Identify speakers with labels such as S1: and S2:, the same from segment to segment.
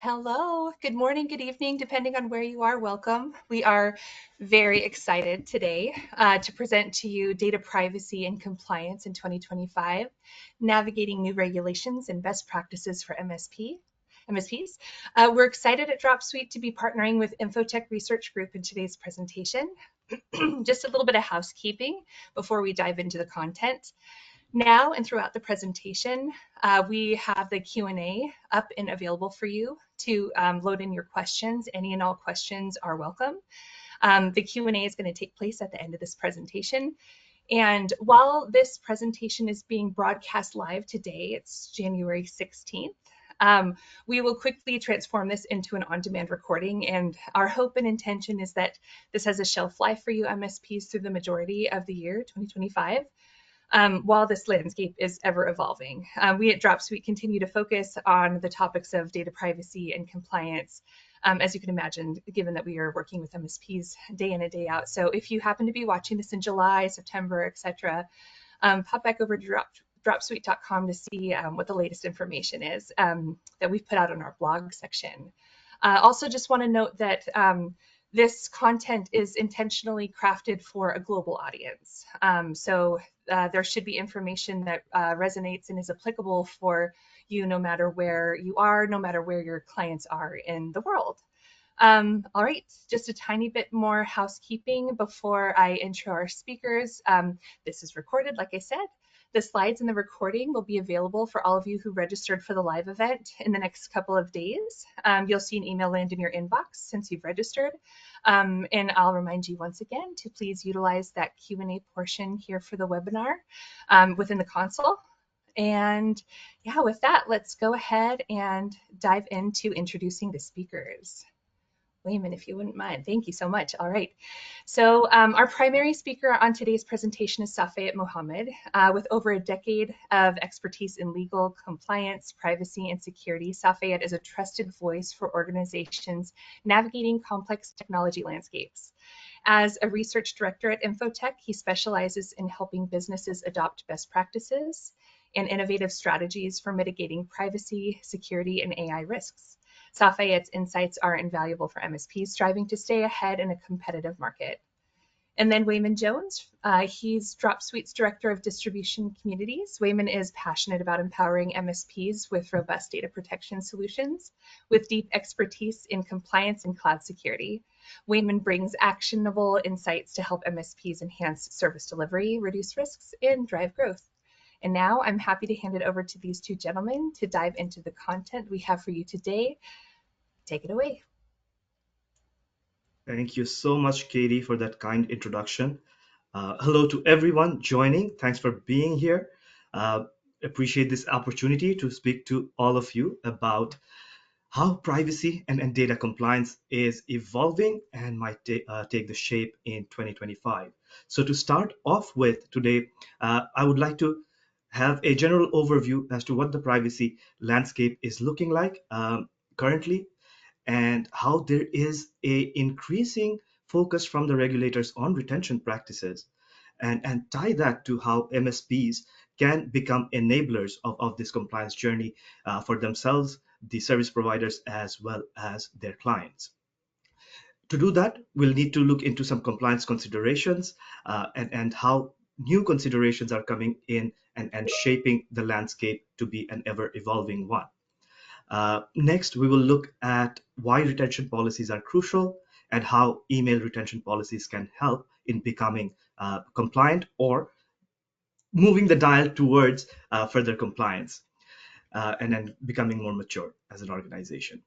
S1: Hello, good morning, good evening, depending on where you are. Welcome. We are very excited today to present to you data privacy and compliance in 2025, navigating new regulations and best practices for MSPs. We're excited at Dropsuite to be partnering with Infotech Research Group in today's presentation. Just a little bit of housekeeping before we dive into the content. Now and throughout the presentation, we have the Q&A up and available for you to load in your questions. Any and all questions are welcome. The Q&A is going to take place at the end of this presentation. And while this presentation is being broadcast live today, it's January 16th, we will quickly transform this into an on-demand recording. And our hope and intention is that this has a shelf life for you MSPs through the majority of the year 2025. While this landscape is ever evolving. We at Dropsuite continue to focus on the topics of data privacy and compliance, as you can imagine, given that we are working with MSPs day in and day out. So if you happen to be watching this in July, September, etc., pop back over to dropsuite.com to see what the latest information is that we've put out on our blog section. Also, just want to note that this content is intentionally crafted for a global audience. So there should be information that resonates and is applicable for you no matter where you are, no matter where your clients are in the world. All right, just a tiny bit more housekeeping before I intro our speakers. This is recorded, like I said. The slides and the recording will be available for all of you who registered for the live event in the next couple of days. You'll see an email land in your inbox since you've registered. And I'll remind you once again to please utilize that Q&A portion here for the webinar within the console. And yeah, with that, let's go ahead and dive into introducing the speakers. Weyman, if you wouldn't mind. Thank you so much. All right. So our primary speaker on today's presentation is Safayat Moahamad. With over a decade of expertise in legal, compliance, privacy, and security, Safayat is a trusted voice for organizations navigating complex technology landscapes. As a research director at Infotech, he specializes in helping businesses adopt best practices and innovative strategies for mitigating privacy, security, and AI risks. Safayat's insights are invaluable for MSPs striving to stay ahead in a competitive market. And then Weyman Jones, he's Dropsuite's Director of Distribution Communities. Weyman is passionate about empowering MSPs with robust data protection solutions with deep expertise in compliance and cloud security. Weyman brings actionable insights to help MSPs enhance service delivery, reduce risks, and drive growth. And now I'm happy to hand it over to these two gentlemen to dive into the content we have for you today. Take it away.
S2: Thank you so much, Katie, for that kind introduction. Hello to everyone joining. Thanks for being here. Appreciate this opportunity to speak to all of you about how privacy and data compliance is evolving and might take the shape in 2025. So to start off with today, I would like to have a general overview as to what the privacy landscape is looking like currently and how there is a increasing focus from the regulators on retention practices and tie that to how MSPs can become enablers of this compliance journey for themselves, the service providers, as well as their clients. To do that, we'll need to look into some compliance considerations and how new considerations are coming in and shaping the landscape to be an ever evolving one. Next, we will look at why retention policies are crucial and how email retention policies can help in becoming compliant or moving the dial towards further compliance and then becoming more mature as an organization.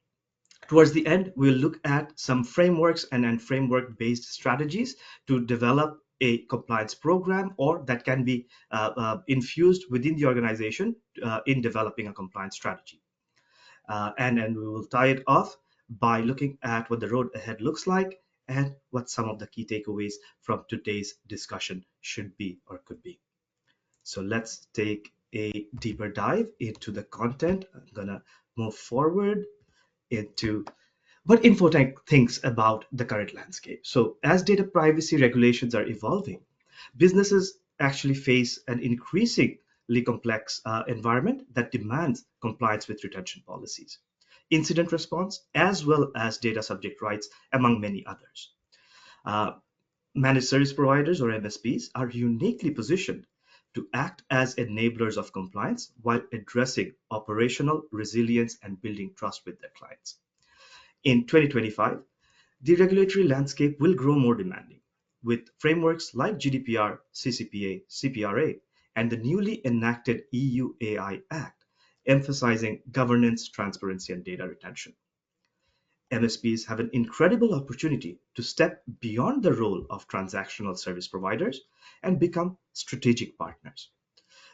S2: Towards the end, we'll look at some frameworks and framework-based strategies to develop a compliance program or that can be infused within the organization in developing a compliance strategy. And then we will tie it off by looking at what the road ahead looks like and what some of the key takeaways from today's discussion should be or could be. So let's take a deeper dive into the content. I'm gonna move forward into what Infotech thinks about the current landscape. So as data privacy regulations are evolving, businesses actually face an increasingly complex environment that demands compliance with retention policies. incident response, as well as data subject rights, among many others. Uh, Managed service providers or MSPs are uniquely positioned to act as enablers of compliance while addressing operational resilience and building trust with their clients. In 2025, the regulatory landscape will grow more demanding, with frameworks like GDPR, CCPA, CPRA, and the newly enacted EU AI Act emphasizing governance, transparency, and data retention. MSPs have an incredible opportunity to step beyond the role of transactional service providers and become strategic partners.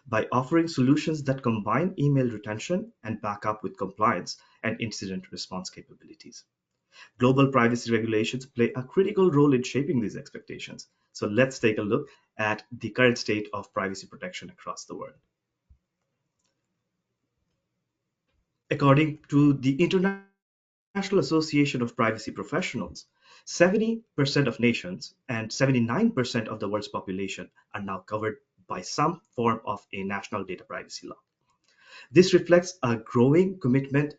S2: By offering solutions that combine email retention and backup with compliance and incident response capabilities. Global privacy regulations play a critical role in shaping these expectations. So let's take a look at the current state of privacy protection across the world. According to the International Association of Privacy Professionals, 70% of nations and 79% of the world's population are now covered by some form of a national data privacy law. This reflects a growing commitment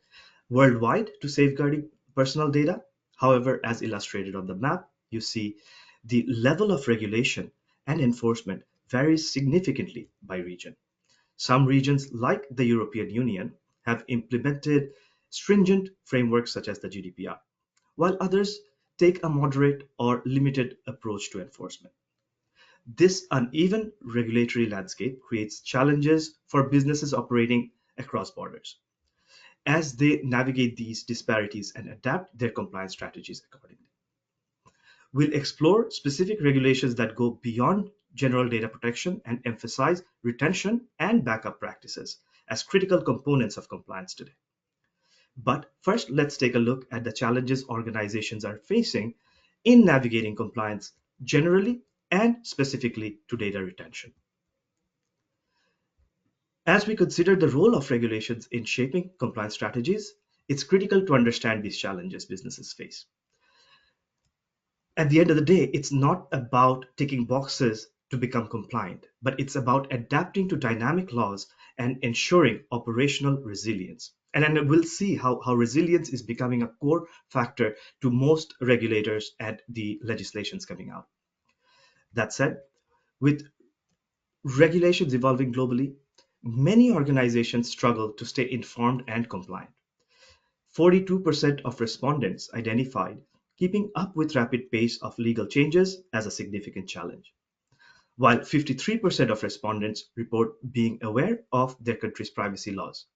S2: worldwide to safeguarding personal data. However, as illustrated on the map, you see the level of regulation and enforcement varies significantly by region. Some regions, like the European Union, have implemented stringent frameworks such as the GDPR, while others take a moderate or limited approach to enforcement. This uneven regulatory landscape creates challenges for businesses operating across borders as they navigate these disparities and adapt their compliance strategies accordingly. We'll explore specific regulations that go beyond general data protection and emphasize retention and backup practices as critical components of compliance today. But first, let's take a look at the challenges organizations are facing in navigating compliance generally and specifically to data retention. As we consider the role of regulations in shaping compliance strategies, it's critical to understand these challenges businesses face. At the end of the day, it's not about ticking boxes to become compliant, but it's about adapting to dynamic laws and ensuring operational resilience. And then we'll see how resilience is becoming a core factor to most regulators and the legislations coming out. That said, with regulations evolving globally, many organizations struggle to stay informed and compliant. 42% of respondents identified keeping up with rapid pace of legal changes as a significant challenge, while 53% of respondents report being aware of their country's privacy laws.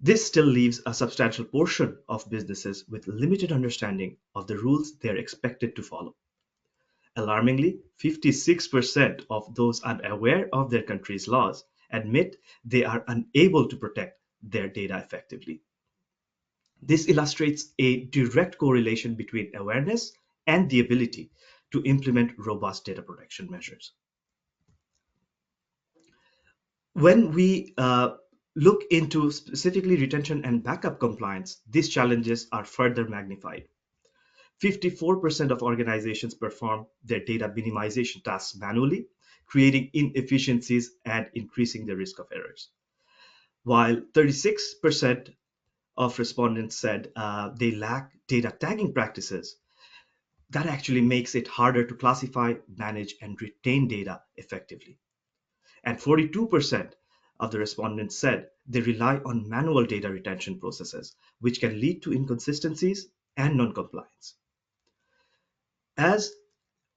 S2: This still leaves a substantial portion of businesses with limited understanding of the rules they are expected to follow. Alarmingly, 56% of those unaware of their country's laws admit they are unable to protect their data effectively. This illustrates a direct correlation between awareness and the ability to implement robust data protection measures. When we look into specifically retention and backup compliance, these challenges are further magnified. 54% of organizations perform their data minimization tasks manually, creating inefficiencies and increasing the risk of errors. While 36% of respondents said they lack data tagging practices, that actually makes it harder to classify, manage, and retain data effectively. And 42% of the respondents said they rely on manual data retention processes, which can lead to inconsistencies and non-compliance. As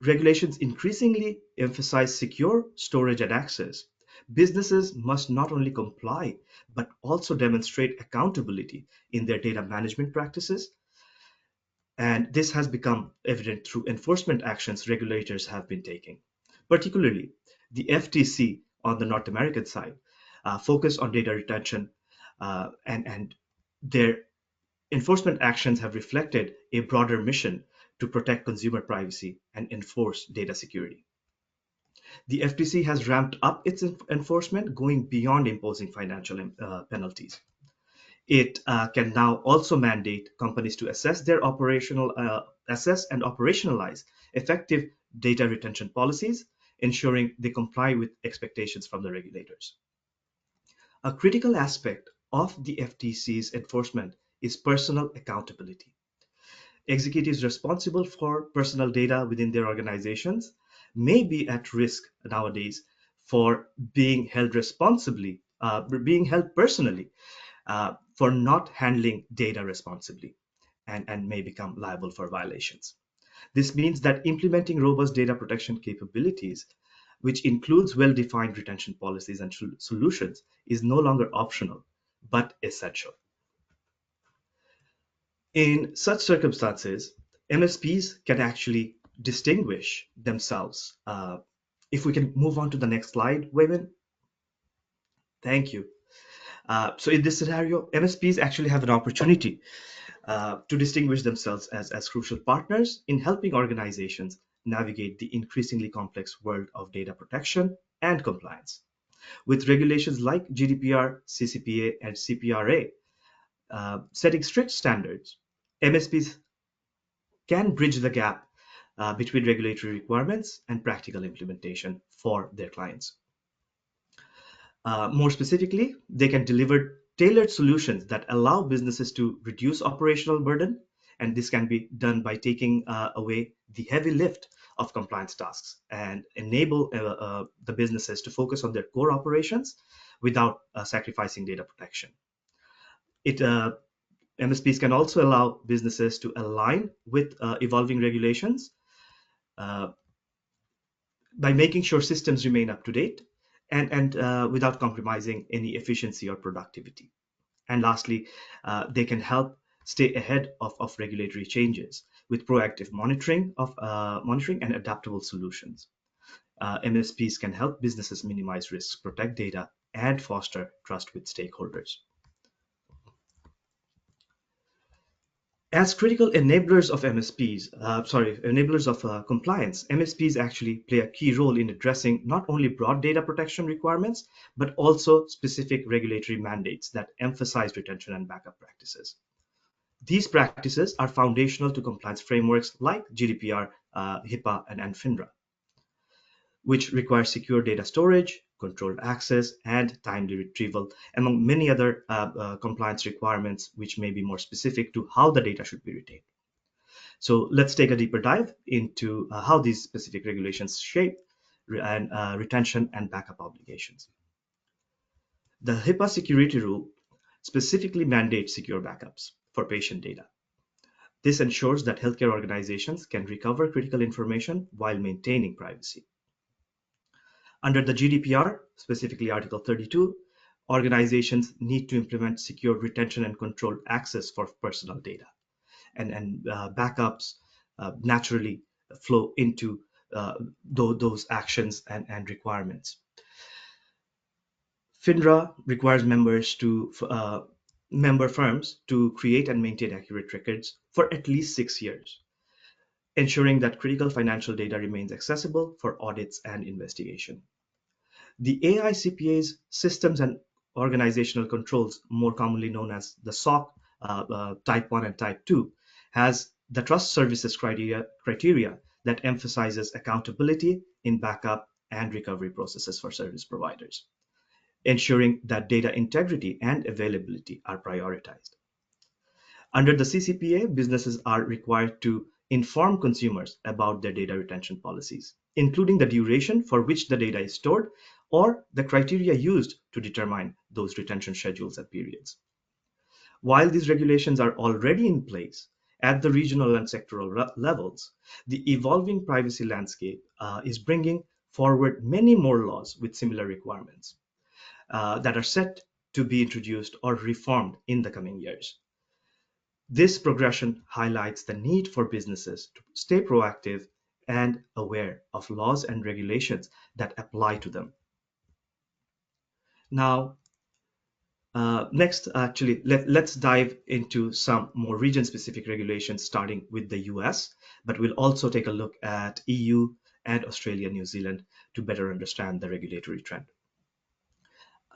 S2: regulations increasingly emphasize secure storage and access, businesses must not only comply, but also demonstrate accountability in their data management practices. And this has become evident through enforcement actions regulators have been taking. Particularly, the FTC on the North American side focused on data retention, and their enforcement actions have reflected a broader mission to protect consumer privacy and enforce data security. The FTC has ramped up its enforcement, going beyond imposing financial penalties. It can now also mandate companies to assess and operationalize effective data retention policies, ensuring they comply with expectations from the regulators. A critical aspect of the FTC's enforcement is personal accountability. Executives responsible for personal data within their organizations may be at risk nowadays for being held personally for not handling data responsibly and may become liable for violations. This means that implementing robust data protection capabilities, which includes well defined retention policies and solutions, is no longer optional but essential. In such circumstances, MSPs can actually distinguish themselves. If we can move on to the next slide, Weyman. Thank you. So in this scenario, MSPs actually have an opportunity to distinguish themselves as crucial partners in helping organizations navigate the increasingly complex world of data protection and compliance. With regulations like GDPR, CCPA, and CPRA setting strict standards, MSPs can bridge the gap between regulatory requirements and practical implementation for their clients. More specifically, they can deliver tailored solutions that allow businesses to reduce operational burden, and this can be done by taking away the heavy lift of compliance tasks and enable the businesses to focus on their core operations without sacrificing data protection. It MSPs can also allow businesses to align with evolving regulations uh, by making sure systems remain up to date and without compromising any efficiency or productivity. And lastly, they can help stay ahead of regulatory changes with proactive monitoring and adaptable solutions. MSPs can help businesses minimize risks, protect data, and foster trust with stakeholders. As critical enablers of compliance, MSPs actually play a key role in addressing not only broad data protection requirements, but also specific regulatory mandates that emphasize retention and backup practices. These practices are foundational to compliance frameworks like GDPR, HIPAA, and FINRA, which require secure data storage, controlled access, and timely retrieval, among many other compliance requirements, which may be more specific to how the data should be retained. So let's take a deeper dive into how these specific regulations shape retention and backup obligations. The HIPAA security rule specifically mandates secure backups for patient data. This ensures that healthcare organizations can recover critical information while maintaining privacy. Under the GDPR, specifically Article 32, organizations need to implement secure retention and controlled access for personal data. And backups naturally flow into those actions and requirements. FINRA requires member firms to create and maintain accurate records for at least 6 years, ensuring that critical financial data remains accessible for audits and investigation. The AICPA's systems and organizational controls, more commonly known as the SOC Type 1 and Type 2, has the trust services criteria that emphasizes accountability in backup and recovery processes for service providers, ensuring that data integrity and availability are prioritized. Under the CCPA, businesses are required to inform consumers about their data retention policies, including the duration for which the data is stored or the criteria used to determine those retention schedules and periods. While these regulations are already in place at the regional and sectoral levels, the evolving privacy landscape is bringing forward many more laws with similar requirements that are set to be introduced or reformed in the coming years. This progression highlights the need for businesses to stay proactive and aware of laws and regulations that apply to them. Now, next, actually, let's dive into some more region-specific regulations, starting with the US, but we'll also take a look at EU and Australia, New Zealand to better understand the regulatory trend.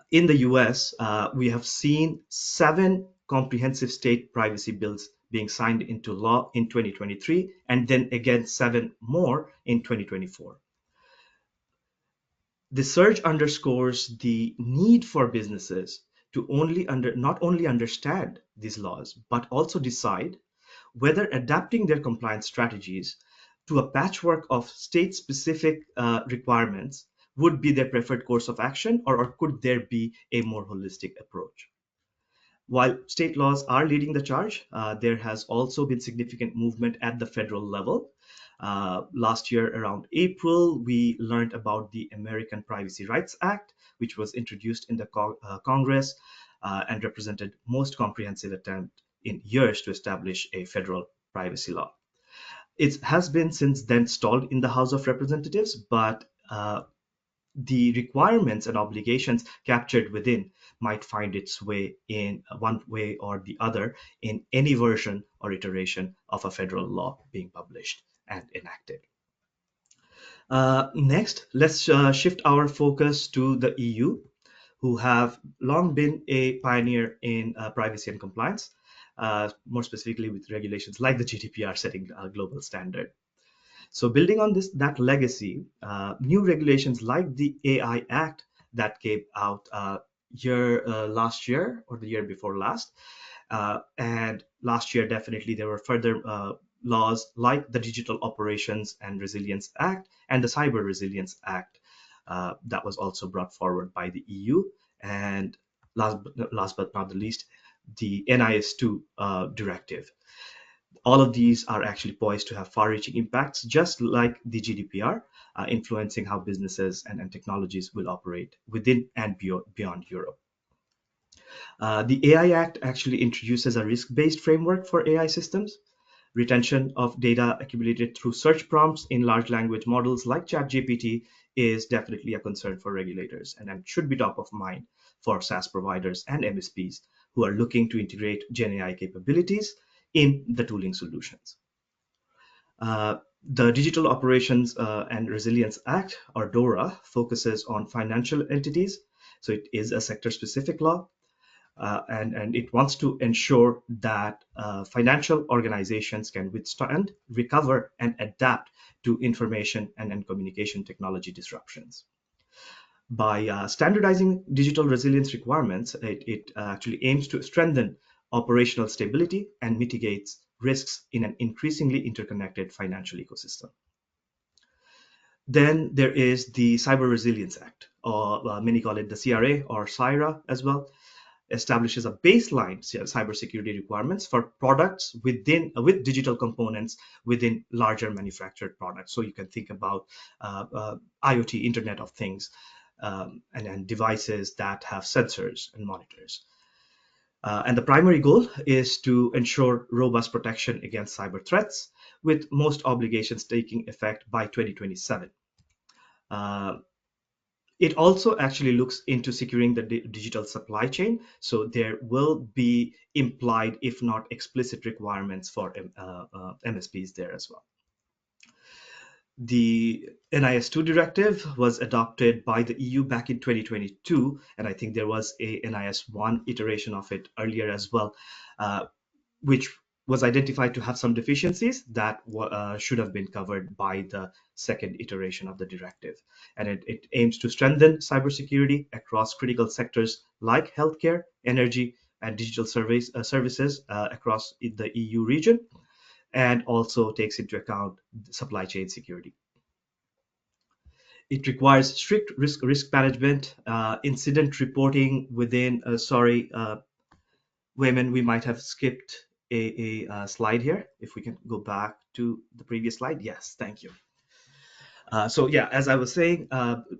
S2: In the US, we have seen 7 comprehensive state privacy bills being signed into law in 2023, and then again 7 more in 2024. The surge underscores the need for businesses to not only understand these laws, but also decide whether adapting their compliance strategies to a patchwork of state specific requirements would be their preferred course of action, or could there be a more holistic approach? While state laws are leading the charge, there has also been significant movement at the federal level. Last year, around April, we learned about the American Privacy Rights Act, which was introduced in the Congress and represented most comprehensive attempt in years to establish a federal privacy law. It has been since then stalled in the House of Representatives, but the requirements and obligations captured within might find its way in one way or the other in any version or iteration of a federal law being published and enacted. Next, let's shift our focus to the EU, who have long been a pioneer in privacy and compliance, more specifically with regulations like the GDPR setting a global standard. So, building on that legacy, new regulations like the AI Act that came out last year or the year before last, and last year definitely there were further laws like the Digital Operations and Resilience Act and the Cyber Resilience Act that was also brought forward by the EU, and last but not the least, the NIS2 directive. All of these are actually poised to have far-reaching impacts, just like the GDPR, influencing how businesses and technologies will operate within and beyond Europe. The AI Act actually introduces a risk-based framework for AI systems. Retention of data accumulated through search prompts in large language models like ChatGPT is definitely a concern for regulators and should be top of mind for SaaS providers and MSPs who are looking to integrate GenAI capabilities in the tooling solutions. The Digital Operations and Resilience Act, or DORA, focuses on financial entities. So it is a sector specific law, and it wants to ensure that financial organizations can withstand, recover, and adapt to information and communication technology disruptions. By standardizing digital resilience requirements, it actually aims to strengthen operational stability and mitigates risks in an increasingly interconnected financial ecosystem. Then there is the Cyber Resilience Act, or many call it the CRA or CIRA as well, establishes a baseline cybersecurity requirements for products with digital components within larger manufactured products. So you can think about IoT, Internet of Things, and devices that have sensors and monitors. And the primary goal is to ensure robust protection against cyber threats, with most obligations taking effect by 2027. Uh, it also actually looks into securing the digital supply chain. So there will be implied, if not explicit, requirements for MSPs there as well. The NIS2 directive was adopted by the EU back in 2022, and I think there was a NIS1 iteration of it earlier as well, which was identified to have some deficiencies that should have been covered by the second iteration of the directive. And it aims to strengthen cybersecurity across critical sectors like healthcare, energy, and digital services across the EU region, and also takes into account supply chain security. It requires strict risk management, incident reporting within, Weyman, we might have skipped a slide here. If we can go back to the previous slide. Yes, thank you. So yeah, as I was saying,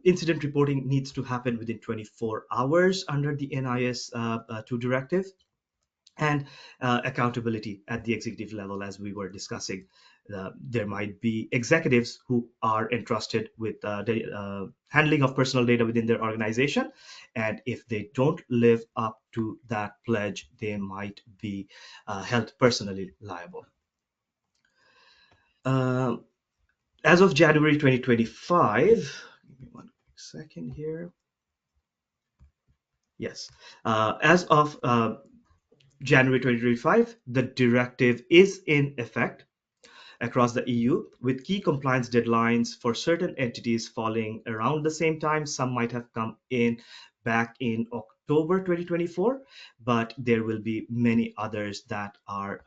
S2: incident reporting needs to happen within 24 hours under the NIS2 directive, and accountability at the executive level, as we were discussing. There might be executives who are entrusted with handling of personal data within their organization, and if they don't live up to that pledge, they might be held personally liable. As of January 2025, give me one second here. Yes, as of January 2025, the directive is in effect across the EU, with key compliance deadlines for certain entities falling around the same time. Some might have come in back in October 2024, but there will be many others that are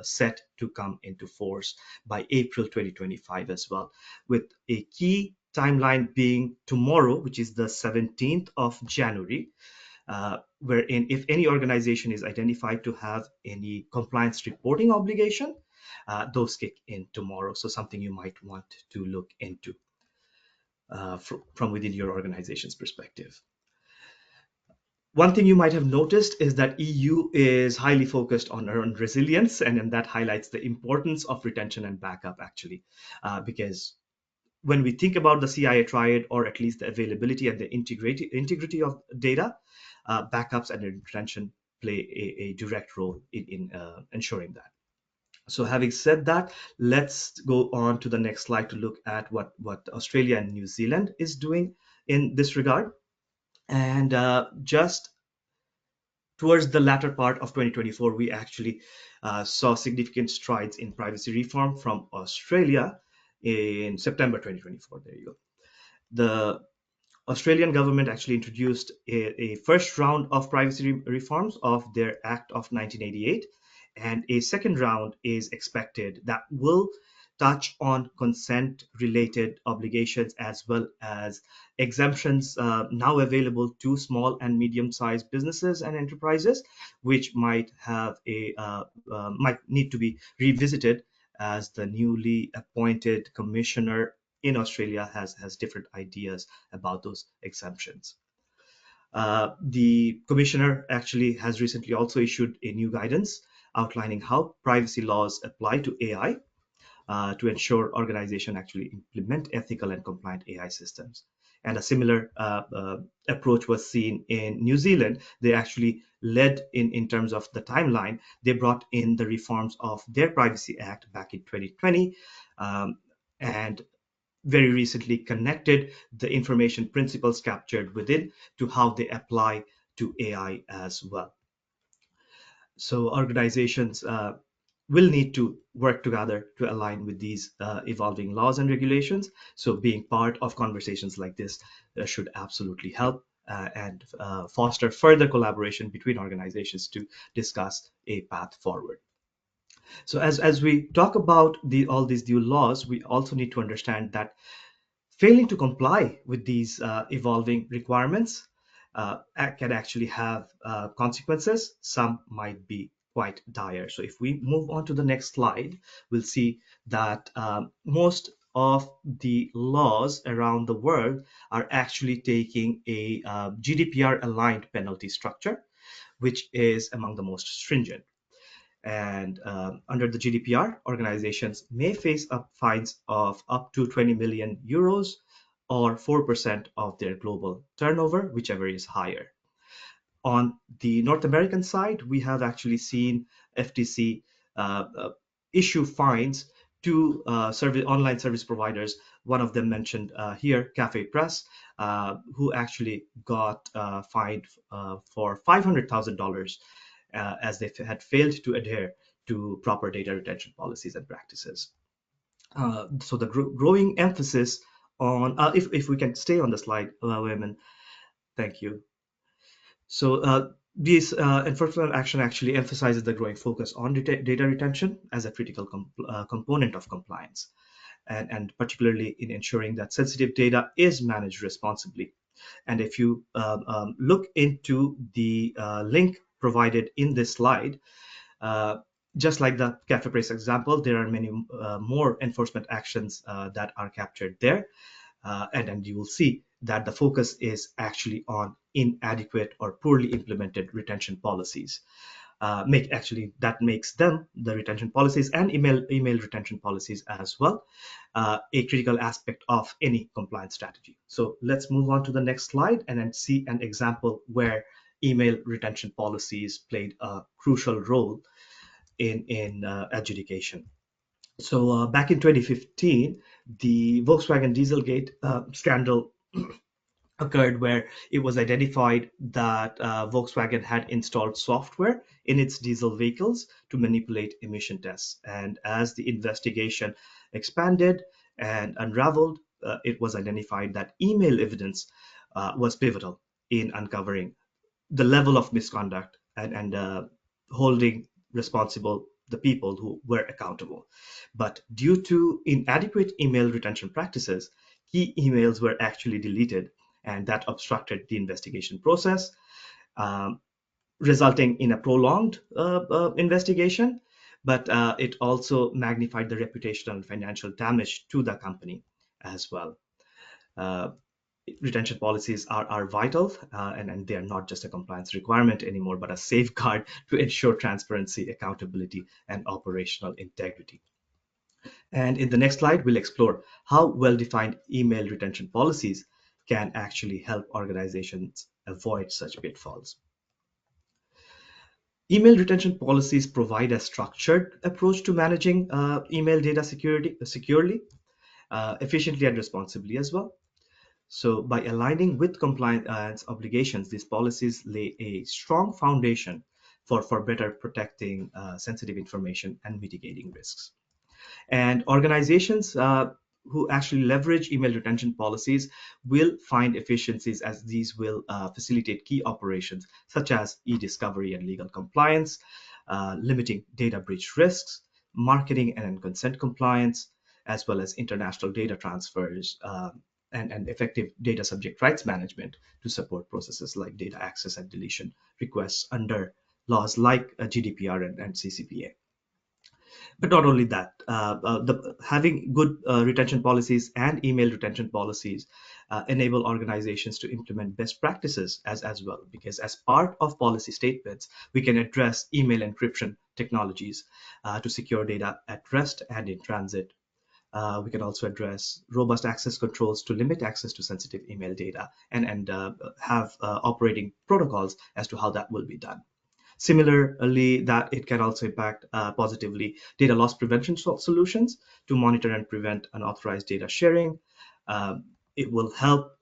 S2: set to come into force by April 2025 as well, with a key timeline being tomorrow, which is the 17th of January, wherein if any organization is identified to have any compliance reporting obligation, those kick in tomorrow. So something you might want to look into from within your organization's perspective. One thing you might have noticed is that EU is highly focused on resilience, and that highlights the importance of retention and backup, actually, because when we think about the CIA triad, or at least the availability and the integrity of data, backups and retention play a direct role in ensuring that. So having said that, let's go on to the next slide to look at what Australia and New Zealand is doing in this regard. And just towards the latter part of 2024, we actually saw significant strides in privacy reform from Australia in September 2024. There you go. The Australian government actually introduced a first round of privacy reforms of their Act of 1988, and a second round is expected that will touch on consent related obligations as well as exemptions now available to small and medium sized businesses and enterprises, which might need to be revisited as the newly appointed commissioner in Australia has different ideas about those exemptions. The commissioner actually has recently also issued a new guidance outlining how privacy laws apply to AI, to ensure organizations actually implement ethical and compliant AI systems. And a similar approach was seen in New Zealand. They actually led in terms of the timeline. They brought in the reforms of their Privacy Act back in 2020, and very recently connected the information principles captured within to how they apply to AI as well. So organizations will need to work together to align with these evolving laws and regulations. So being part of conversations like this should absolutely help and foster further collaboration between organizations to discuss a path forward. So as we talk about all these new laws, we also need to understand that failing to comply with these evolving requirements can actually have consequences. Some might be quite dire. So if we move on to the next slide, we'll see that most of the laws around the world are actually taking a GDPR aligned penalty structure, which is among the most stringent. And under the GDPR, organizations may face up fines of up to 20 million euros or 4% of their global turnover, whichever is higher. On the North American side, we have actually seen FTC issue fines to online service providers. One of them mentioned here, Cafe Press, who actually got fined for $500,000 as they had failed to adhere to proper data retention policies and practices. So the growing emphasis on, if we can stay on the slide, Weyman, thank you. So this enforcement action actually emphasizes the growing focus on data retention as a critical component of compliance, and particularly in ensuring that sensitive data is managed responsibly. And if you look into the link provided in this slide, uh, just like the Cafe Press example, there are many more enforcement actions that are captured there. And you will see that the focus is actually on inadequate or poorly implemented retention policies. That makes them, the retention policies and email retention policies as well, a critical aspect of any compliance strategy. So let's move on to the next slide and then see an example where email retention policies played a crucial role in adjudication. So back in 2015, the Volkswagen Dieselgate scandal occurred, where it was identified that Volkswagen had installed software in its diesel vehicles to manipulate emission tests. And as the investigation expanded and unraveled, it was identified that email evidence was pivotal in uncovering the level of misconduct and holding responsible the people who were accountable. But due to inadequate email retention practices, key emails were actually deleted, and that obstructed the investigation process, um, resulting in a prolonged investigation. But it also magnified the reputational and financial damage to the company as well. Uh, Retention policies are vital, and they are not just a compliance requirement anymore, but a safeguard to ensure transparency, accountability, and operational integrity. And in the next slide, we'll explore how well-defined email retention policies can actually help organizations avoid such pitfalls. Email retention policies provide a structured approach to managing email data securely, efficiently, and responsibly as well. So, by aligning with compliance obligations, these policies lay a strong foundation for better protecting sensitive information and mitigating risks. And organizations who actually leverage email retention policies will find efficiencies, as these will facilitate key operations such as e-discovery and legal compliance, limiting data breach risks, marketing and consent compliance, as well as international data transfers, and effective data subject rights management to support processes like data access and deletion requests under laws like GDPR and CCPA. But not only that, having good retention policies and email retention policies enable organizations to implement best practices as well, because as part of policy statements, we can address email encryption technologies to secure data at rest and in transit. We can also address robust access controls to limit access to sensitive email data, and have operating protocols as to how that will be done. Similarly, that it can also impact positively data loss prevention solutions to monitor and prevent unauthorized data sharing. Um, it will help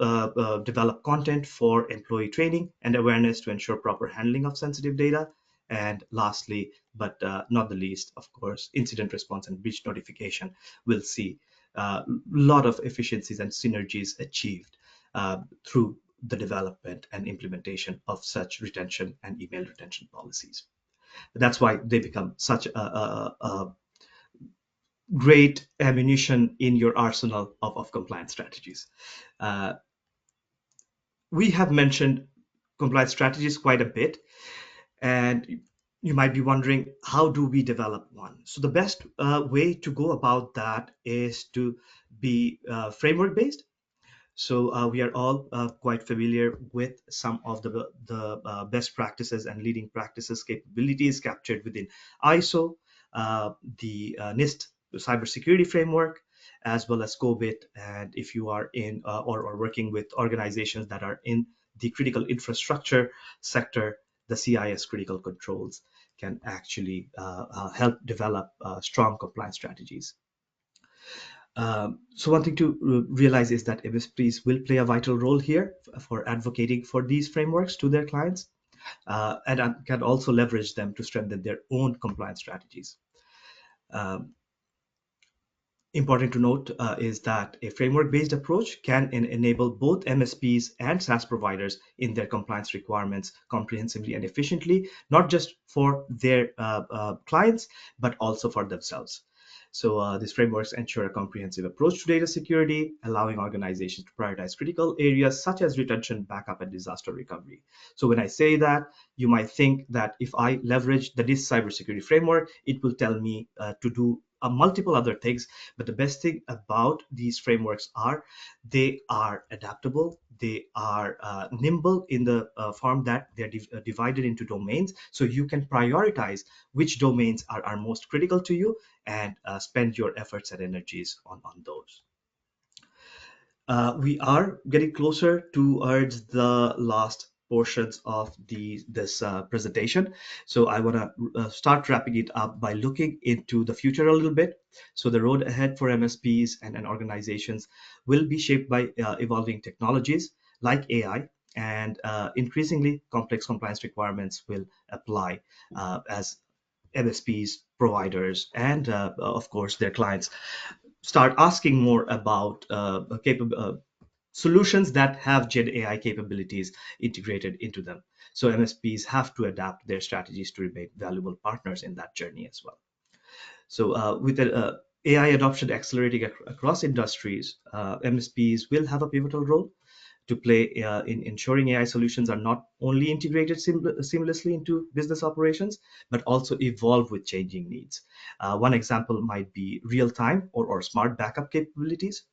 S2: develop content for employee training and awareness to ensure proper handling of sensitive data. And lastly, but not the least, of course, incident response and breach notification will see a lot of efficiencies and synergies achieved through the development and implementation of such retention and email retention policies. That's why they become such a great ammunition in your arsenal of compliance strategies. Uh, we have mentioned compliance strategies quite a bit, and you might be wondering, how do we develop one? So the best way to go about that is to be framework based. So we are all quite familiar with some of the best practices and leading practices capabilities captured within ISO, the NIST cybersecurity framework, as well as COBIT. And if you are in or working with organizations that are in the critical infrastructure sector, the CIS critical controls can actually help develop strong compliance strategies. So one thing to realize is that MSPs will play a vital role here for advocating for these frameworks to their clients, and can also leverage them to strengthen their own compliance strategies. Um, Important to note is that a framework-based approach can enable both MSPs and SaaS providers in their compliance requirements comprehensively and efficiently, not just for their clients, but also for themselves. So these frameworks ensure a comprehensive approach to data security, allowing organizations to prioritize critical areas such as retention, backup, and disaster recovery. So when I say that, you might think that if I leverage the NIST cybersecurity framework, it will tell me to do multiple other things. But the best thing about these frameworks are they are adaptable, they are nimble in the form that they're divided into domains. So you can prioritize which domains are most critical to you and spend your efforts and energies on those. We are getting closer towards the last portions of this presentation. So I want to start wrapping it up by looking into the future a little bit. So the road ahead for MSPs and organizations will be shaped by evolving technologies like AI, and increasingly complex compliance requirements will apply as MSPs, providers, and of course their clients start asking more about solutions that have Gen AI capabilities integrated into them. So MSPs have to adapt their strategies to remain valuable partners in that journey as well. So with the AI adoption accelerating across industries, MSPs will have a pivotal role to play in ensuring AI solutions are not only integrated seamlessly into business operations, but also evolve with changing needs. One example might be real-time or smart backup capabilities,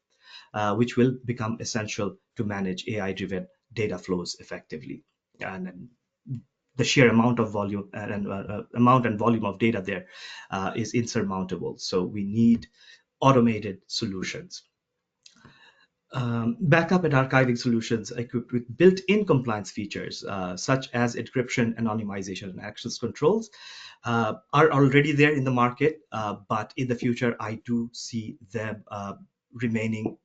S2: which will become essential to manage AI-driven data flows effectively. And the sheer amount of volume amount and volume of data there is insurmountable. So we need automated solutions. Backup and archiving solutions equipped with built-in compliance features such as encryption, anonymization, and access controls are already there in the market, but in the future, I do see them remaining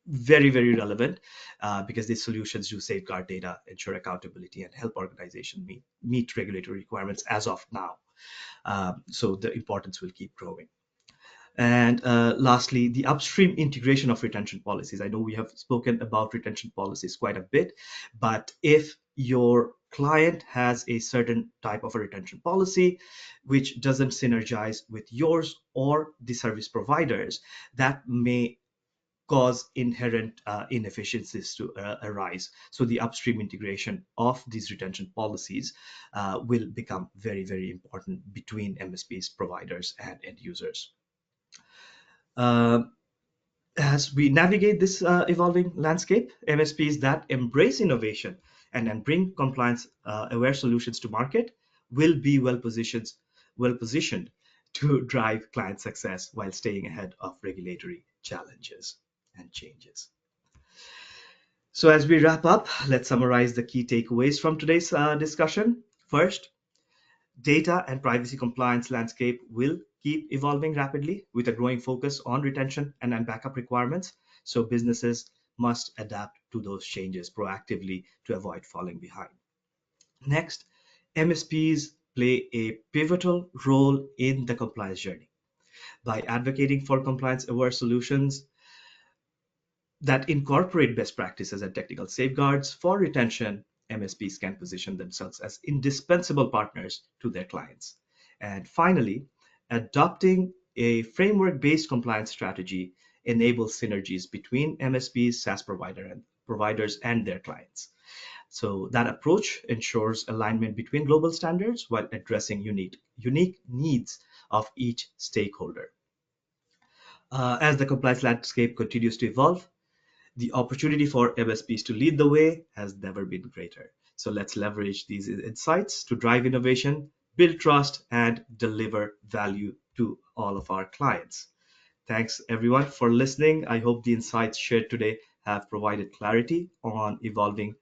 S2: very, very relevant because these solutions do safeguard data, ensure accountability, and help organizations meet regulatory requirements as of now. So the importance will keep growing. And lastly, the upstream integration of retention policies. I know we have spoken about retention policies quite a bit, but if your client has a certain type of a retention policy which doesn't synergize with yours or the service providers, that may cause inherent inefficiencies to arise. So the upstream integration of these retention policies will become very, very important between MSPs, providers, and end users. Uh, as we navigate this evolving landscape, MSPs that embrace innovation and bring compliance aware solutions to market will be well positioned to drive client success while staying ahead of regulatory challenges and changes. So as we wrap up, let's summarize the key takeaways from today's discussion. First, data and privacy compliance landscape will keep evolving rapidly with a growing focus on retention and backup requirements. So businesses must adapt to those changes proactively to avoid falling behind. Next, MSPs play a pivotal role in the compliance journey. By advocating for compliance aware solutions that incorporate best practices and technical safeguards for retention, MSPs can position themselves as indispensable partners to their clients. And finally, adopting a framework based compliance strategy enables synergies between MSPs, providers, and their clients. So that approach ensures alignment between global standards while addressing unique needs of each stakeholder. As the compliance landscape continues to evolve, the opportunity for MSPs to lead the way has never been greater. So let's leverage these insights to drive innovation, build trust, and deliver value to all of our clients. Thanks everyone for listening. I hope the insights shared today have provided clarity on evolving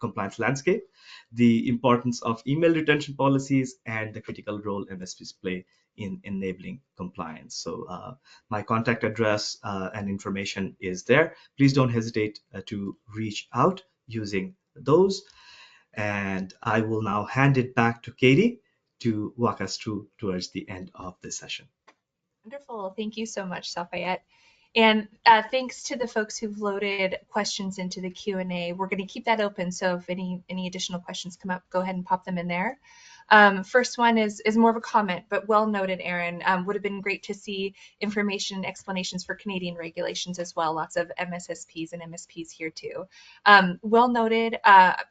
S2: compliance landscape, the importance of email retention policies, and the critical role MSPs play in enabling compliance. So my contact address and information is there. Please don't hesitate to reach out using those. And I will now hand it back to Katie to walk us through towards the end of this session.
S1: Wonderful. Thank you so much, Safayat. And thanks to the folks who've loaded questions into the Q&A. We're going to keep that open, so if any additional questions come up, go ahead and pop them in there. First one is more of a comment, but well noted, Aaron. Would have been great to see information and explanations for Canadian regulations as well. Lots of MSSPs and MSPs here too. Well noted.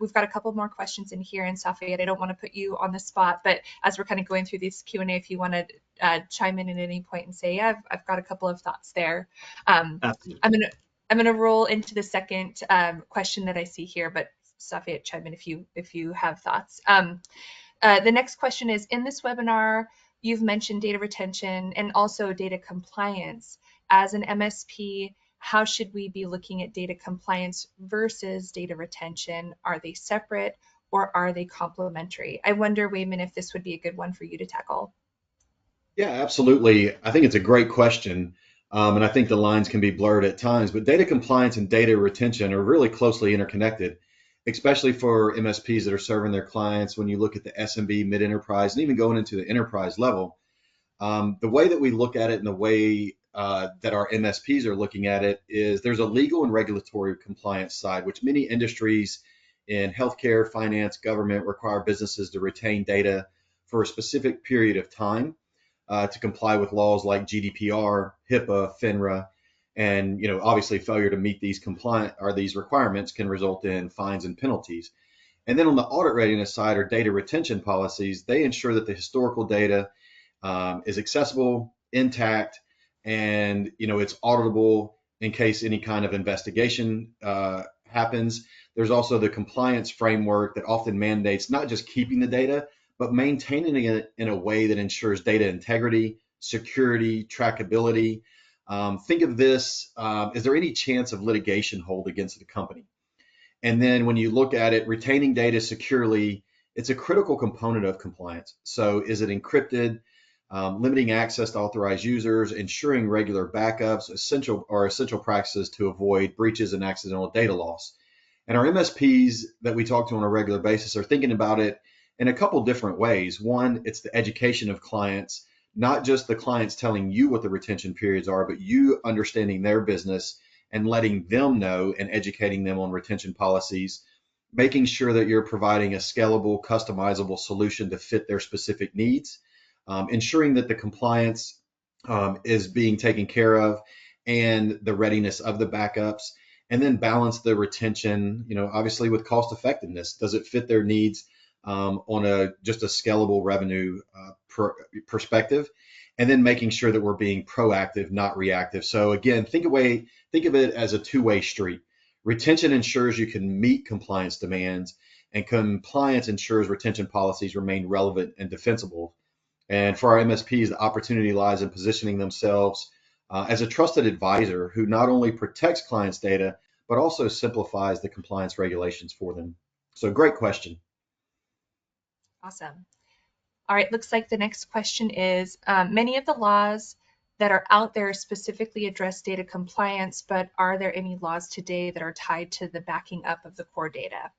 S1: We've got a couple more questions in here, and Safayat, I don't want to put you on the spot, but as we're kind of going through this Q&A, if you want to chime in at any point and say, yeah, I've got a couple of thoughts there.
S2: Absolutely.
S1: I'm gonna roll into the second question that I see here, but Safayat, chime in if you have thoughts. The next question is, in this webinar, you've mentioned data retention and also data compliance. As an MSP, how should we be looking at data compliance versus data retention? Are they separate or are they complementary? I wonder, Weyman, if this would be a good one for you to tackle.
S3: Yeah, absolutely. I think it's a great question. And I think the lines can be blurred at times, but data compliance and data retention are really closely interconnected, especially for MSPs that are serving their clients. When you look at the SMB, mid enterprise, and even going into the enterprise level, the way that we look at it and the way that our MSPs are looking at it is there's a legal and regulatory compliance side, which many industries in healthcare, finance, government require businesses to retain data for a specific period of time to comply with laws like GDPR, HIPAA, FINRA, and obviously failure to meet these requirements can result in fines and penalties. And then on the audit readiness side or data retention policies, they ensure that the historical data is accessible, intact, and it's auditable in case any kind of investigation happens. There's also the compliance framework that often mandates not just keeping the data, but maintaining it in a way that ensures data integrity, security, trackability. Think of this: is there any chance of litigation hold against the company? And then when you look at it, retaining data securely, it's a critical component of compliance. So is it encrypted, limiting access to authorized users, ensuring regular backups, essential practices to avoid breaches and accidental data loss. And our MSPs that we talk to on a regular basis are thinking about it in a couple different ways. One, it's the education of clients, not just the clients telling you what the retention periods are, but you understanding their business and letting them know and educating them on retention policies, making sure that you're providing a scalable, customizable solution to fit their specific needs, ensuring that the compliance is being taken care of and the readiness of the backups, and then balance the retention, obviously with cost effectiveness. Does it fit their needs on just a scalable revenue perspective? And then making sure that we're being proactive, not reactive. So again, think of it as a two-way street. Retention ensures you can meet compliance demands, and compliance ensures retention policies remain relevant and defensible. And for our MSPs, the opportunity lies in positioning themselves as a trusted advisor who not only protects clients' data, but also simplifies the compliance regulations for them. So great question.
S1: Awesome. All right, looks like the next question is, many of the laws that are out there specifically address data compliance, but are there any laws today that are tied to the backing up of the core data?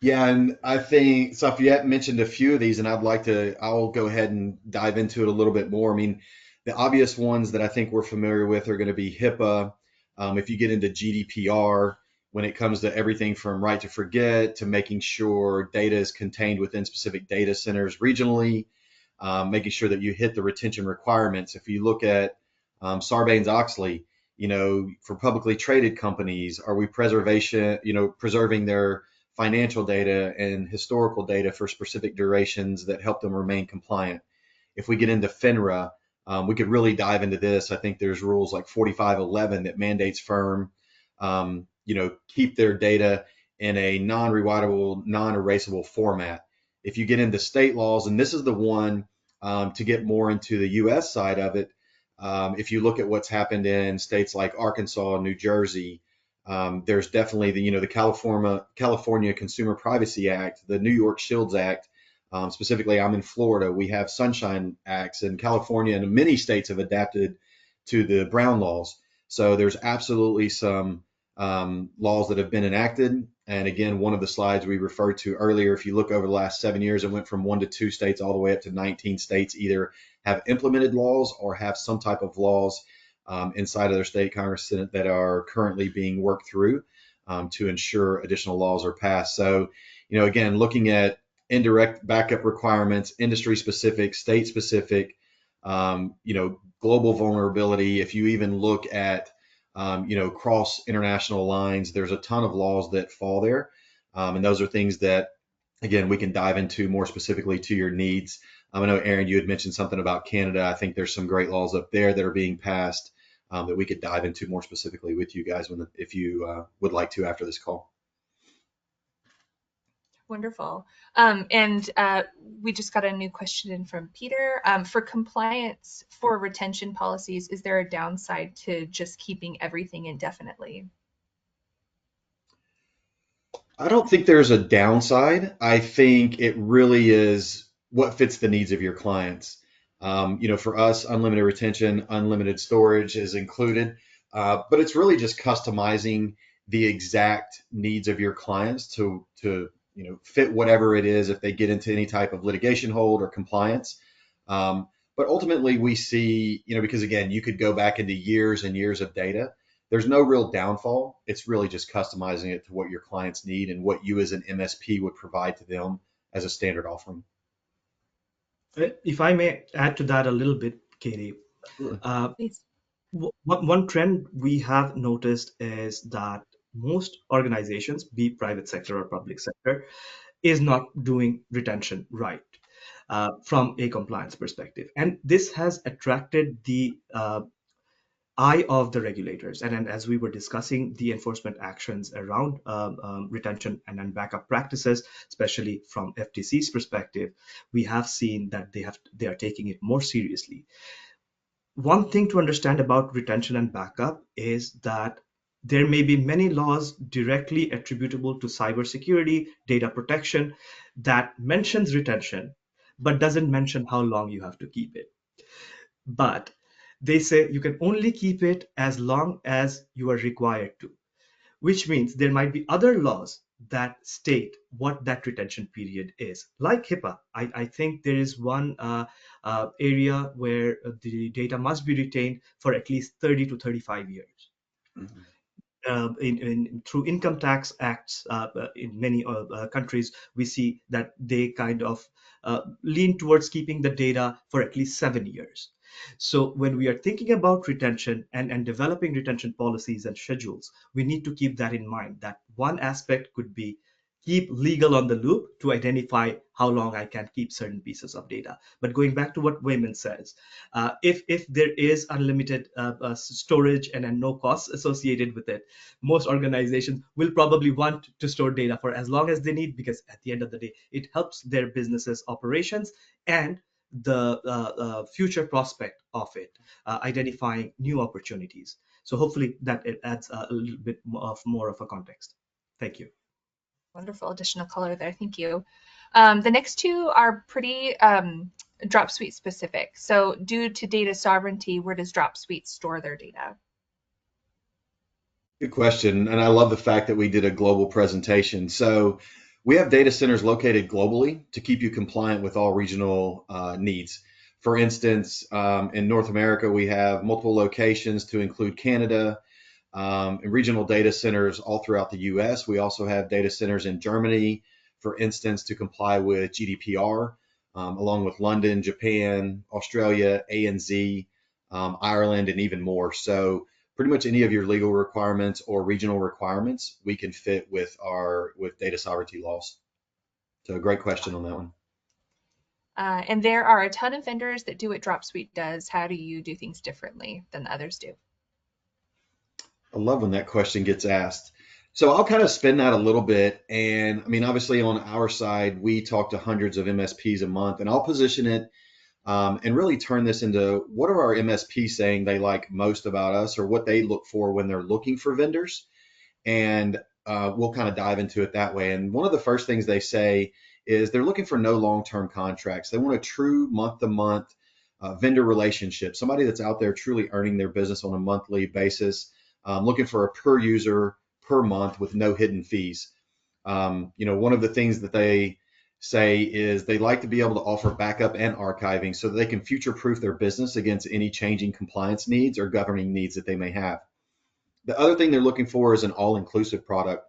S3: Yeah, and I think Safayat mentioned a few of these, and I'll go ahead and dive into it a little bit more. I mean, the obvious ones that I think we're familiar with are going to be HIPAA. If you get into GDPR, when it comes to everything from right to forget to making sure data is contained within specific data centers regionally, making sure that you hit the retention requirements. If you look at Sarbanes-Oxley, for publicly traded companies, are we preserving their financial data and historical data for specific durations that help them remain compliant? If we get into FINRA, we could really dive into this. I think there's rules like 4511 that mandates firm, keep their data in a non-rewritable, non-erasable format. If you get into state laws, and this is the one to get more into the U.S. side of it, if you look at what's happened in states like Arkansas, New Jersey, there's definitely the California Consumer Privacy Act, the New York Shields Act. Specifically, I'm in Florida. We have Sunshine Acts in California, and many states have adapted to the Brown laws. So there's absolutely some laws that have been enacted. And again, one of the slides we referred to earlier, if you look over the last 7 years, it went from 1 to 2 states all the way up to 19 states either have implemented laws or have some type of laws inside of their state Congress Senate that are currently being worked through to ensure additional laws are passed. So, again, looking at indirect backup requirements, industry specific, state specific, global vulnerability. If you even look at, cross international lines, there's a ton of laws that fall there. And those are things that, again, we can dive into more specifically to your needs. I know, Aaron, you had mentioned something about Canada. I think there's some great laws up there that are being passed that we could dive into more specifically with you guys if you would like to after this call.
S1: Wonderful. And we just got a new question in from Peter. For compliance for retention policies, is there a downside to just keeping everything indefinitely?
S3: I don't think there's a downside. I think it really is what fits the needs of your clients. For us, unlimited retention, unlimited storage is included, but it's really just customizing the exact needs of your clients to fit whatever it is if they get into any type of litigation hold or compliance. But ultimately, we see, because again, you could go back into years and years of data. there's no real downfall. It's really just customizing it to what your clients need and what you as an MSP would provide to them as a standard offering.
S2: If I may add to that a little bit, Katie,
S3: Absolutely.
S1: Please.
S2: one trend we have noticed is that most organizations, be private sector or public sector, is not doing retention right from a compliance perspective. And this has attracted the eye of the regulators. And then, as we were discussing the enforcement actions around retention and backup practices, especially from FTC's perspective, we have seen that they are taking it more seriously. One thing to understand about retention and backup is that there may be many laws directly attributable to cybersecurity, data protection that mentions retention, but doesn't mention how long you have to keep it. But they say you can only keep it as long as you are required to, which means there might be other laws that state what that retention period is. Like HIPAA, I think there is one area where the data must be retained for at least 30 to 35 years.
S3: Mhm.
S2: Through income tax acts in many countries, we see that they kind of lean towards keeping the data for at least 7 years. So when we are thinking about retention and developing retention policies and schedules, we need to keep that in mind, that one aspect could be keep legal on the loop to identify how long I can keep certain pieces of data. But going back to what Weyman says, if there is unlimited storage and no costs associated with it, most organizations will probably want to store data for as long as they need, because at the end of the day, it helps their businesses operations and the future prospect of it, identifying new opportunities. So hopefully that it adds a little bit more of a context. Thank you.
S1: Wonderful additional color there. Thank you. The next two are pretty Dropsuite specific. So due to data sovereignty, where does Dropsuite store their data?
S3: Good question. And I love the fact that we did a global presentation. So we have data centers located globally to keep you compliant with all regional needs. For instance, in North America, we have multiple locations to include Canada, and regional data centers all throughout the US. We also have data centers in Germany, for instance, to comply with GDPR, along with London, Japan, Australia, ANZ, Ireland, and even more. So pretty much any of your legal requirements or regional requirements, we can fit with data sovereignty laws. So great question on that one.
S1: And there are a ton of vendors that do what Dropsuite does. How do you do things differently than the others do?
S3: I love when that question gets asked. So I'll kind of spin that a little bit. And I mean, obviously on our side, we talk to hundreds of MSPs a month, and I'll position it and really turn this into what are our MSPs saying they like most about us, or what they look for when they're looking for vendors. And we'll kind of dive into it that way. And one of the first things they say is they're looking for no long-term contracts. They want a true month-to-month vendor relationship, somebody that's out there truly earning their business on a monthly basis, looking for a per user per month with no hidden fees. One of the things that they say is they like to be able to offer backup and archiving so that they can future-proof their business against any changing compliance needs or governing needs that they may have. The other thing they're looking for is an all-inclusive product.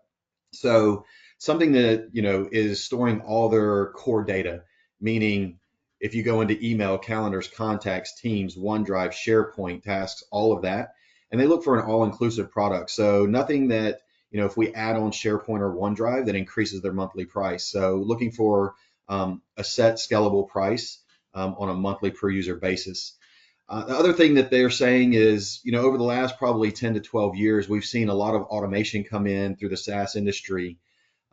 S3: So something that, is storing all their core data, meaning if you go into email, calendars, contacts, Teams, OneDrive, SharePoint, tasks, all of that, and they look for an all-inclusive product. So nothing that, if we add on SharePoint or OneDrive, that increases their monthly price. So looking for a set scalable price on a monthly per user basis. The other thing that they're saying is, over the last probably 10 to 12 years, we've seen a lot of automation come in through the SaaS industry.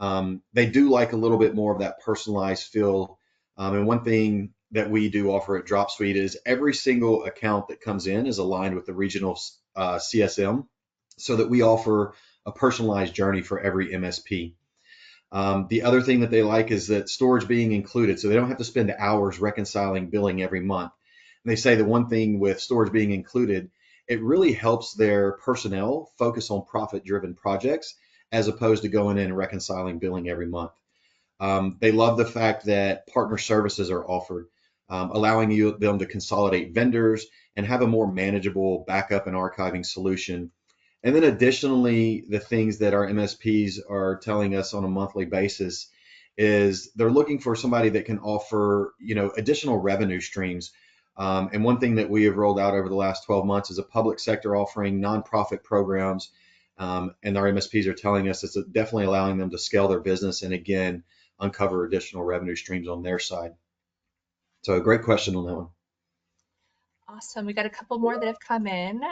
S3: They do like a little bit more of that personalized feel. And one thing that we do offer at Dropsuite is every single account that comes in is aligned with the regional CSM, so that we offer a personalized journey for every MSP. The other thing that they like is that storage being included, so they don't have to spend hours reconciling billing every month. And they say the one thing with storage being included, it really helps their personnel focus on profit-driven projects as opposed to going in and reconciling billing every month. They love the fact that partner services are offered, allowing them to consolidate vendors and have a more manageable backup and archiving solution. And then additionally, the things that our MSPs are telling us on a monthly basis is they're looking for somebody that can offer, additional revenue streams. And one thing that we have rolled out over the last 12 months is a public sector offering nonprofit programs. And our MSPs are telling us it's definitely allowing them to scale their business and again, uncover additional revenue streams on their side. So a great question on that one.
S1: Awesome. We got a couple more that have come in.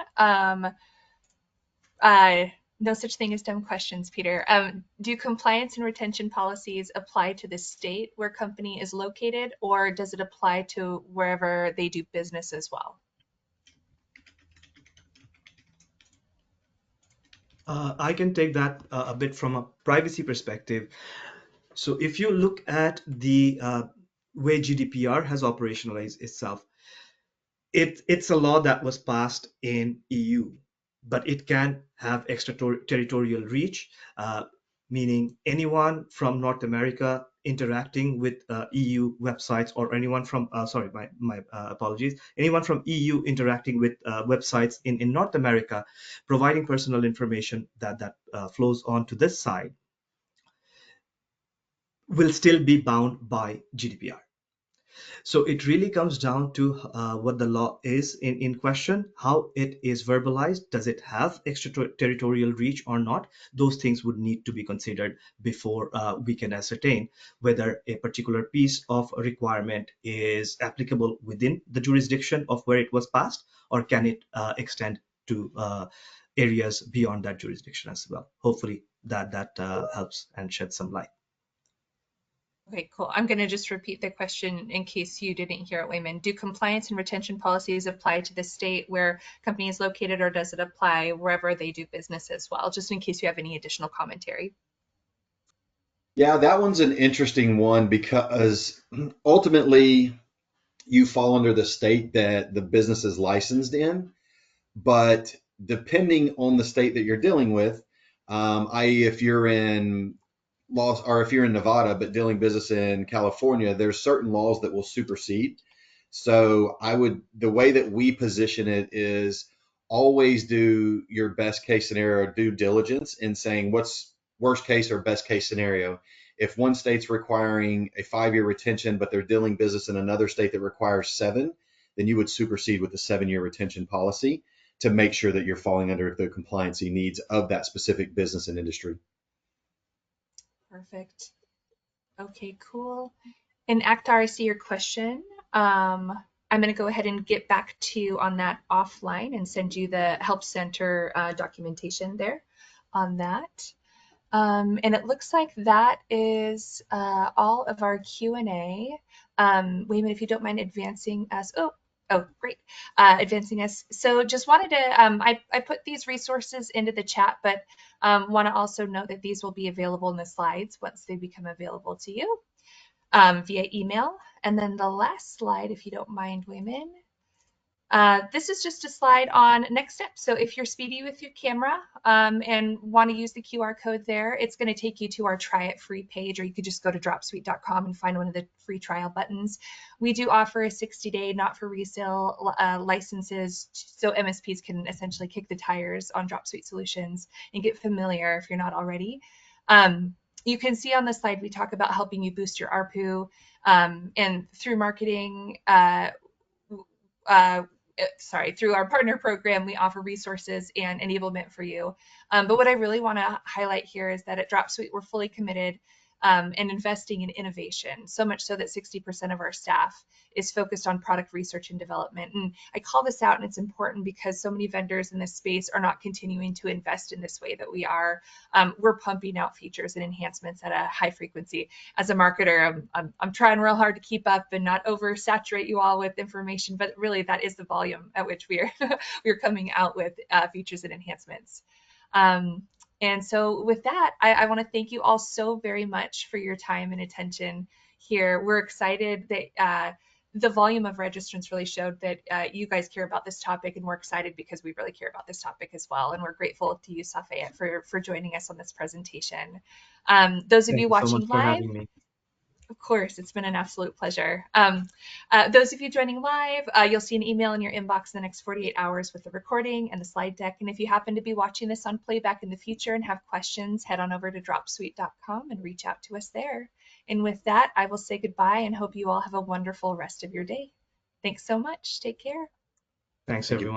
S1: Uh, no such thing as dumb questions, Peter. Do compliance and retention policies apply to the state where company is located, or does it apply to wherever they do business as well?
S2: I can take that a bit from a privacy perspective. So if you look at the way GDPR has operationalized itself, it's a law that was passed in EU, but it can have extraterritorial reach, meaning anyone from North America interacting with EU websites, or anyone from sorry, my apologies, anyone from EU interacting with websites in North America, providing personal information that flows onto this side will still be bound by GDPR. So it really comes down to what the law is in question, how it is verbalized. Does it have extraterritorial reach or not? Those things would need to be considered before we can ascertain whether a particular piece of requirement is applicable within the jurisdiction of where it was passed, or can it extend to areas beyond that jurisdiction as well. Hopefully that helps and sheds some light.
S1: Okay, cool. I'm going to just repeat the question in case you didn't hear it, Weyman. Do compliance and retention policies apply to the state where company is located, or does it apply wherever they do business as well? Just in case you have any additional commentary.
S3: Yeah, that one's an interesting one because ultimately you fall under the state that the business is licensed in. But depending on the state that you're dealing with, i.e., if you're in laws, or if you're in Nevada but dealing business in California, there's certain laws that will supersede. So the way that we position it is always do your best case scenario due diligence in saying what's worst case or best case scenario. If one state's requiring a 5-year retention, but they're dealing business in another state that requires 7, then you would supersede with the 7-year retention policy to make sure that you're falling under the compliancy needs of that specific business and industry.
S1: Perfect. Okay, cool. And Akhtar, I see your question. I'm going to go ahead and get back to you on that offline and send you the Help Center documentation there on that. And it looks like that is all of our Q&A. Wayman, if you don't mind advancing us. Oh, great. Advancing us. So just wanted to, I put these resources into the chat, but want to also note that these will be available in the slides once they become available to you via email. And then the last slide, if you don't mind, Wayman. This is just a slide on next steps. So if you're speedy with your camera and want to use the QR code there, it's going to take you to our Try It Free page, or you could just go to dropsuite.com and find one of the free trial buttons. We do offer a 60-day not for resale licenses, so MSPs can essentially kick the tires on Dropsuite solutions and get familiar if you're not already. You can see on the slide, we talk about helping you boost your ARPU and through marketing, through our partner program, we offer resources and enablement for you. But what I really want to highlight here is that at Dropsuite, we're fully committed and investing in innovation, so much so that 60% of our staff is focused on product research and development. And I call this out, and it's important because so many vendors in this space are not continuing to invest in this way that we are. We're pumping out features and enhancements at a high frequency. As a marketer, I'm trying real hard to keep up and not oversaturate you all with information, but really that is the volume at which we're coming out with features and enhancements. And so with that, I want to thank you all so very much for your time and attention here. We're excited that the volume of registrants really showed that you guys care about this topic, and we're excited because we really care about this topic as well. And we're grateful to you, Safayat, for joining us on this presentation. Those of
S2: Thank
S1: you
S2: you so much
S1: watching
S2: for
S1: live,
S2: having me.
S1: Of course, it's been an absolute pleasure. Those of you joining live, you'll see an email in your inbox in the next 48 hours with the recording and the slide deck. And if you happen to be watching this on playback in the future and have questions, head on over to dropsuite.com and reach out to us there. And with that, I will say goodbye and hope you all have a wonderful rest of your day. Thanks so much. Take care.
S2: Thanks,
S3: Thank you.
S2: everyone.